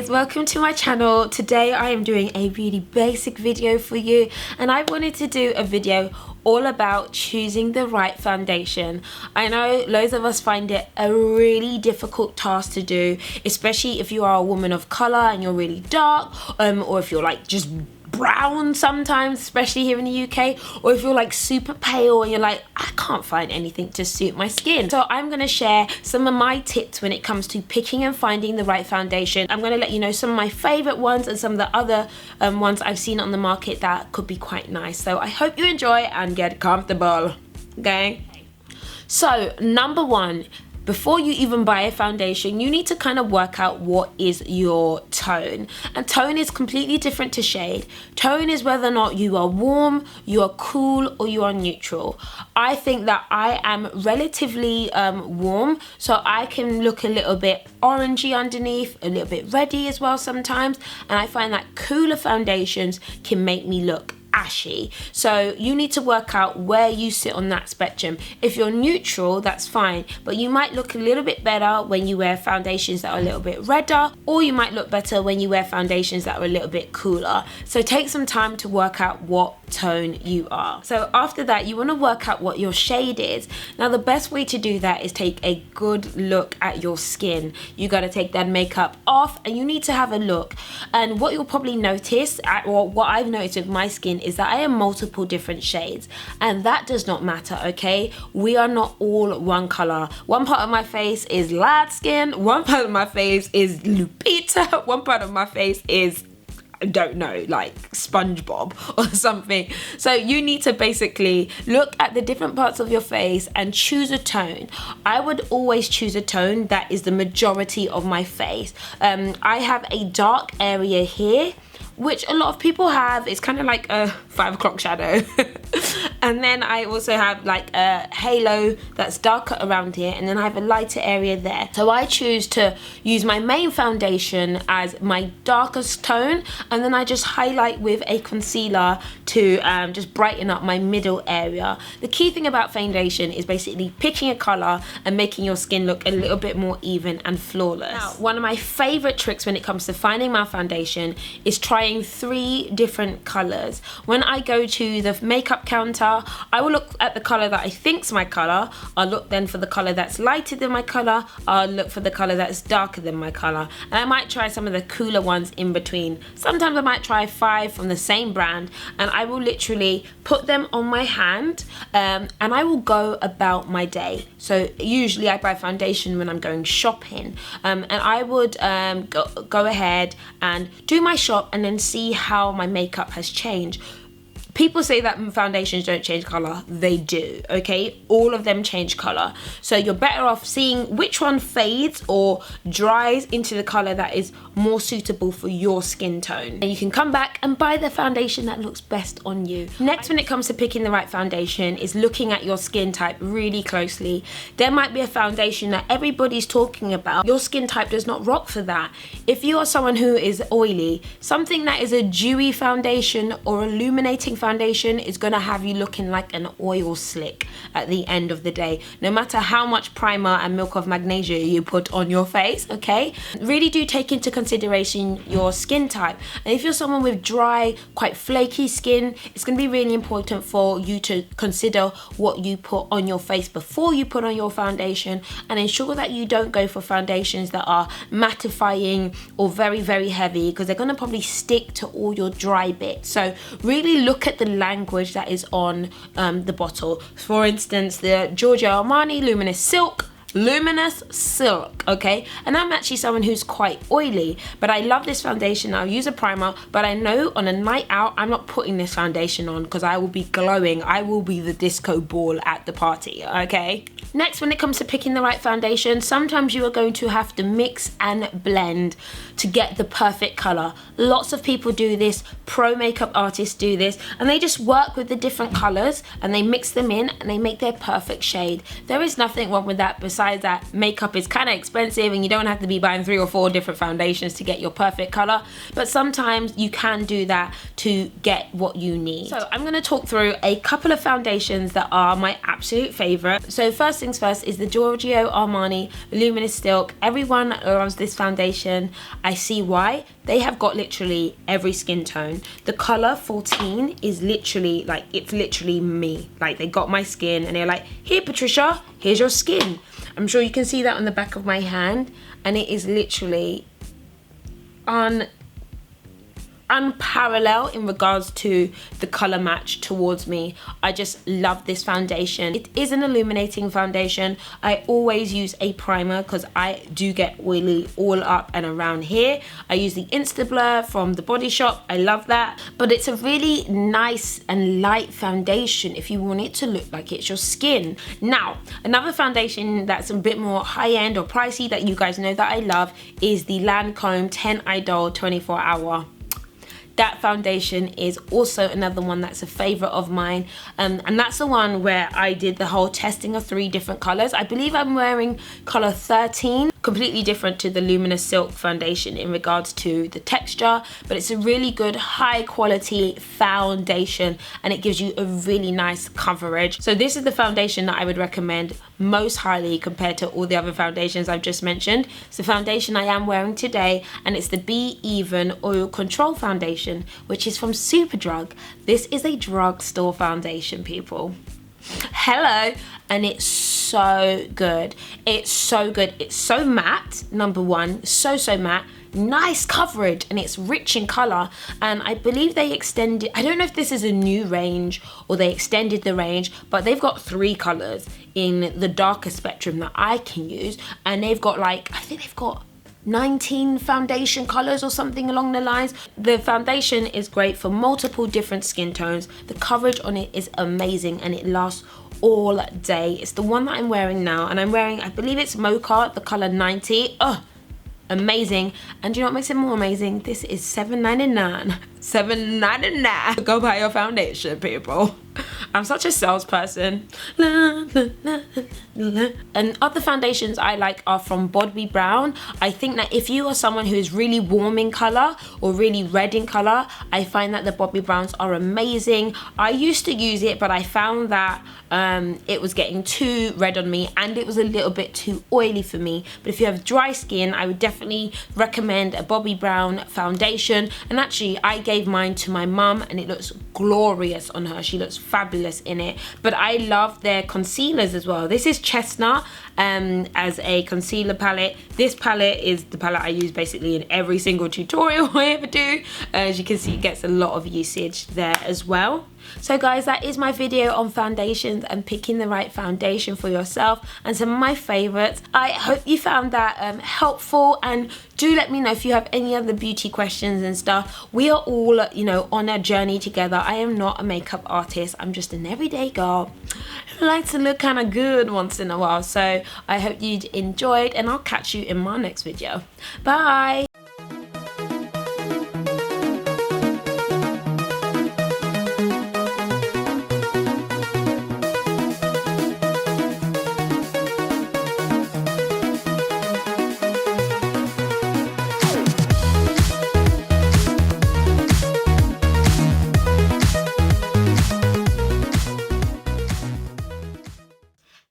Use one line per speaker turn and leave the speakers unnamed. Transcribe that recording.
guys, welcome to my channel. Today I am doing a really basic video for you, and I wanted to do a video all about choosing the right foundation. I know loads of us find it a really difficult task to do, especially if you are a woman of color and you're really dark, or if you're like just brown sometimes, especially here in the UK, or if you're like super pale and you're like, I can't find anything to suit my skin. So I'm going to share some of my tips when it comes to picking and finding the right foundation. I'm going to let you know some of my favorite ones and some of the other ones I've seen on the market that could be quite nice. So I hope you enjoy and get comfortable, okay? So number one, before you even buy a foundation, you need to kind of work out what is your tone. And tone is completely different to shade. Tone is whether or not you are warm, you are cool, or you are neutral. I think that I am relatively warm, so I can look a little bit orangey underneath, a little bit reddy as well sometimes. And I find that cooler foundations can make me look ashy. So you need to work out where you sit on that spectrum. If you're neutral, that's fine, but you might look a little bit better when you wear foundations that are a little bit redder, or you might look better when you wear foundations that are a little bit cooler. So take some time to work out what tone you are. So after that, you want to work out what your shade is. Now the best way to do that is take a good look at your skin. You got to take that makeup off and you need to have a look. And what you'll probably notice, or what I've noticed with my skin, is that I am multiple different shades, and that does not matter, okay? We are not all one color. One part of my face is light skin, one part of my face is Lupita, one part of my face is, I don't know, like SpongeBob or something. So you need to basically look at the different parts of your face and choose a tone. I would always choose a tone that is the majority of my face. I have a dark area here, which a lot of people have. It's kind of like a 5 o'clock shadow. And then I also have like a halo that's darker around here, and then I have a lighter area there. So I choose to use my main foundation as my darkest tone, and then I just highlight with a concealer to just brighten up my middle area. The key thing about foundation is basically picking a color and making your skin look a little bit more even and flawless. Now, one of my favorite tricks when it comes to finding my foundation is trying 3 different colors. When I go to the makeup counter, I will look at the color that I think's my color. I'll look then for the color that's lighter than my color. I'll look for the color that's darker than my color, and I might try some of the cooler ones in between. Sometimes I might try 5 from the same brand, and I will literally put them on my hand, and I will go about my day. So usually I buy foundation when I'm going shopping, and I would go ahead and do my shop and then see how my makeup has changed. People say that foundations don't change color. They do, okay? All of them change color. So you're better off seeing which one fades or dries into the color that is more suitable for your skin tone. And you can come back and buy the foundation that looks best on you. Next, when it comes to picking the right foundation, is looking at your skin type really closely. There might be a foundation that everybody's talking about. Your skin type does not rock for that. If you are someone who is oily, something that is a dewy foundation or illuminating foundation is going to have you looking like an oil slick at the end of the day, no matter how much primer and milk of magnesia you put on your face, okay? Really do take into consideration your skin type. And if you're someone with dry, quite flaky skin, it's going to be really important for you to consider what you put on your face before you put on your foundation, and ensure that you don't go for foundations that are mattifying or very, very heavy, because they're going to probably stick to all your dry bits. So really look at the language that is on the bottle. For instance, the Giorgio Armani Luminous Silk, okay? And I'm actually someone who's quite oily, but I love this foundation. I'll use a primer, but I know on a night out, I'm not putting this foundation on because I will be glowing. I will be the disco ball at the party, okay? Next, when it comes to picking the right foundation, sometimes you are going to have to mix and blend to get the perfect color. Lots of people do this, pro makeup artists do this, and they just work with the different colors and they mix them in and they make their perfect shade. There is nothing wrong with that. Besides that, makeup is kind of expensive and you don't have to be buying 3 or 4 different foundations to get your perfect color, but sometimes you can do that to get what you need. So I'm going to talk through a couple of foundations that are my absolute favorite. So first things first is the Giorgio Armani Luminous Silk. Everyone loves this foundation. I see why. They have got literally every skin tone. The color 14 is literally like, it's literally me. Like, they got my skin and they're like, here Patricia, here's your skin. I'm sure you can see that on the back of my hand, and it is literally unparalleled in regards to the color match towards me. I just love this foundation. It is an illuminating foundation. I always use a primer because I do get oily all up and around here. I use the Insta Blur from the Body Shop. I love that, but it's a really nice and light foundation if you want it to look like it's your skin. Now, another foundation that's a bit more high-end or pricey that you guys know that I love is the Lancome 10 Idol 24 Hour. That foundation is also another one that's a favorite of mine, and that's the one where I did the whole testing of 3 different colors. I believe I'm wearing color 13, completely different to the Luminous Silk foundation in regards to the texture, but it's a really good high quality foundation and it gives you a really nice coverage. So this is the foundation that I would recommend most highly compared to all the other foundations I've just mentioned. It's the foundation I am wearing today, and it's the Be Even Oil Control Foundation, which is from Superdrug. This is a drugstore foundation, people. Hello. And it's so good. It's so good. It's so matte, number one, so matte. Nice coverage, and it's rich in color, and I believe they extended, I don't know if this is a new range or they extended the range, but they've got 3 colors in the darker spectrum that I can use, and they've got like, I think they've got 19 foundation colors or something along the lines. The foundation is great for multiple different skin tones. The coverage on it is amazing and it lasts all day. It's the one that I'm wearing now, and I'm wearing, I believe it's Mocha, the color 90. Amazing. And do you know what makes it more amazing? This is $7.99. $7.99. Go buy your foundation, people. I'm such a salesperson. And other foundations I like are from Bobbi Brown. I think that if you are someone who is really warm in color or really red in color, I find that the Bobbi Browns are amazing. I used to use it, but I found that it was getting too red on me and it was a little bit too oily for me. But if you have dry skin, I would definitely recommend a Bobbi Brown foundation. And actually, I gave mine to my mum and it looks glorious on her. She looks fabulous in it. But I love their concealers as well. This is Chestnut as a concealer palette. This palette is the palette I use basically in every single tutorial I ever do. As you can see, it gets a lot of usage there as well. So guys, that is my video on foundations and picking the right foundation for yourself and some of my favorites. I hope you found that helpful, and do let me know if you have any other beauty questions and stuff. We are all, you know, on a journey together. I am not a makeup artist. I'm just an everyday girl who likes to look kind of good once in a while. So I hope you enjoyed, and I'll catch you in my next video. Bye.